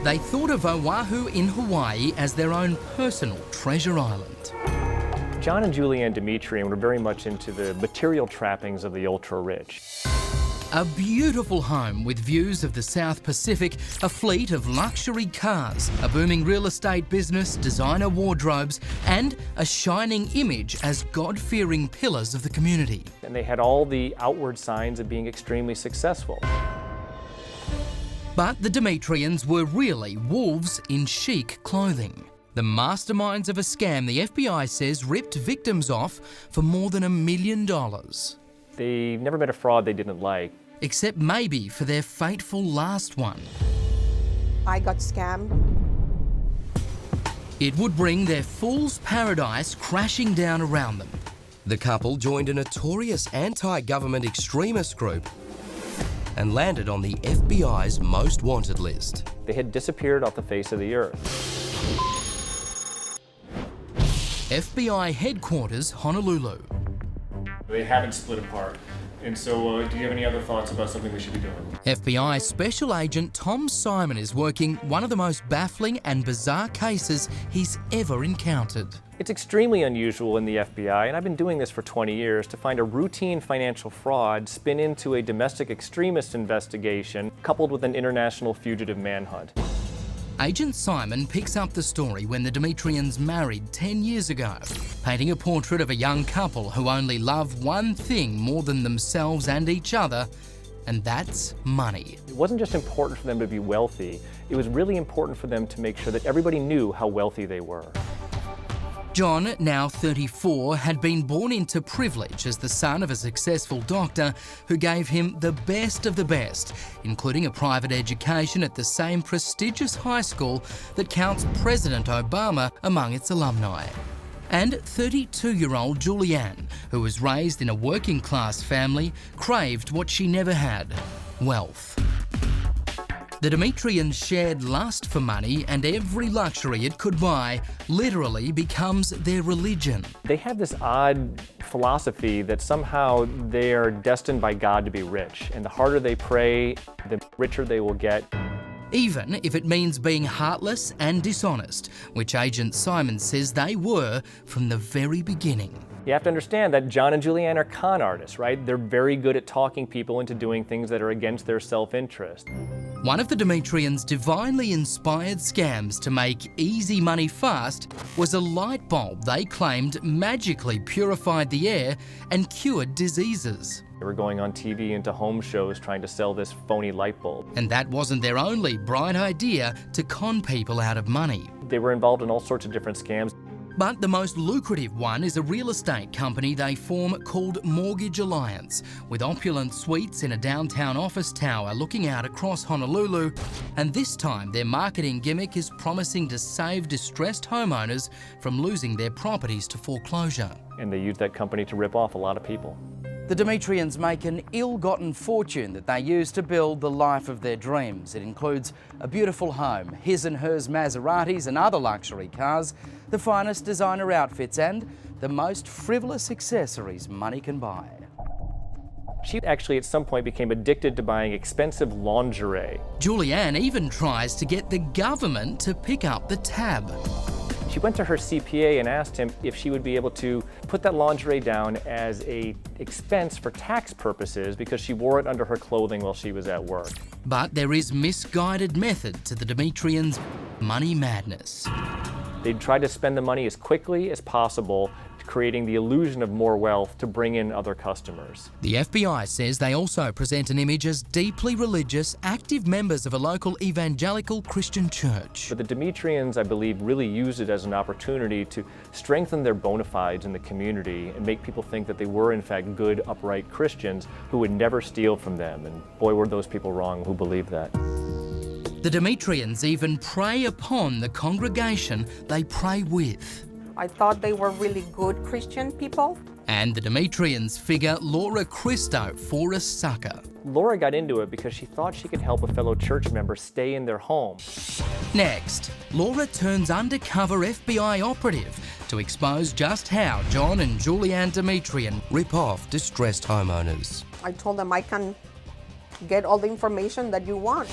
They thought of Oahu in Hawaii as their own personal treasure island. John and Julieanne Dimitrion were very much into the material trappings of the ultra-rich. A beautiful home with views of the South Pacific, a fleet of luxury cars, a booming real estate business, designer wardrobes, and a shining image as God-fearing pillars of the community. And they had all the outward signs of being extremely successful. But the Dimitrions were really wolves in chic clothing. The masterminds of a scam the FBI says ripped victims off for more than $1 million. They never met a fraud they didn't like. Except maybe for their fateful last one. I got scammed. It would bring their fool's paradise crashing down around them. The couple joined a notorious anti-government extremist group and landed on the FBI's most wanted list. They had disappeared off the face of the earth. FBI headquarters, Honolulu. They haven't split apart. And so, do you have any other thoughts about something we should be doing? FBI Special Agent Tom Simon is working one of the most baffling and bizarre cases he's ever encountered. It's extremely unusual in the FBI, and I've been doing this for 20 years, to find a routine financial fraud spin into a domestic extremist investigation coupled with an international fugitive manhunt. Agent Simon picks up the story when the Dimitrions married 10 years ago, painting a portrait of a young couple who only love one thing more than themselves and each other, and that's money. It wasn't just important for them to be wealthy, it was really important for them to make sure that everybody knew how wealthy they were. John, now 34, had been born into privilege as the son of a successful doctor who gave him the best of the best, including a private education at the same prestigious high school that counts President Obama among its alumni. And 32-year-old Julieanne, who was raised in a working-class family, craved what she never had: wealth. The Dimitrions shared lust for money, and every luxury it could buy literally becomes their religion. They have this odd philosophy that somehow they are destined by God to be rich, and the harder they pray, the richer they will get. Even if it means being heartless and dishonest, which Agent Simon says they were from the very beginning. You have to understand that John and Julieanne are con artists, right? They're very good at talking people into doing things that are against their self-interest. One of the Dimitrions' divinely inspired scams to make easy money fast was a light bulb they claimed magically purified the air and cured diseases. They were going on TV into home shows trying to sell this phony light bulb. And that wasn't their only bright idea to con people out of money. They were involved in all sorts of different scams. But the most lucrative one is a real estate company they form called Mortgage Alliance, with opulent suites in a downtown office tower looking out across Honolulu. And this time their marketing gimmick is promising to save distressed homeowners from losing their properties to foreclosure. And they use that company to rip off a lot of people. The Dimitrions make an ill-gotten fortune that they use to build the life of their dreams. It includes a beautiful home, his and hers Maseratis and other luxury cars, the finest designer outfits, and the most frivolous accessories money can buy. She actually at some point became addicted to buying expensive lingerie. Julieanne even tries to get the government to pick up the tab. She went to her CPA and asked him if she would be able to put that lingerie down as an expense for tax purposes because she wore it under her clothing while she was at work. But there is misguided method to the Dimitrions' money madness. They'd try to spend the money as quickly as possible, creating the illusion of more wealth to bring in other customers. The FBI says they also present an image as deeply religious, active members of a local evangelical Christian church. But the Dimitrions, I believe, really used it as an opportunity to strengthen their bona fides in the community and make people think that they were, in fact, good, upright Christians who would never steal from them. And boy, were those people wrong who believed that. The Dimitrions even prey upon the congregation they pray with. I thought they were really good Christian people. And the Dimitrions figure Laura Christo for a sucker. Laura got into it because she thought she could help a fellow church member stay in their home. Next, Laura turns undercover FBI operative to expose just how John and Julieanne Dimitrion rip off distressed homeowners. I told them I can get all the information that you want.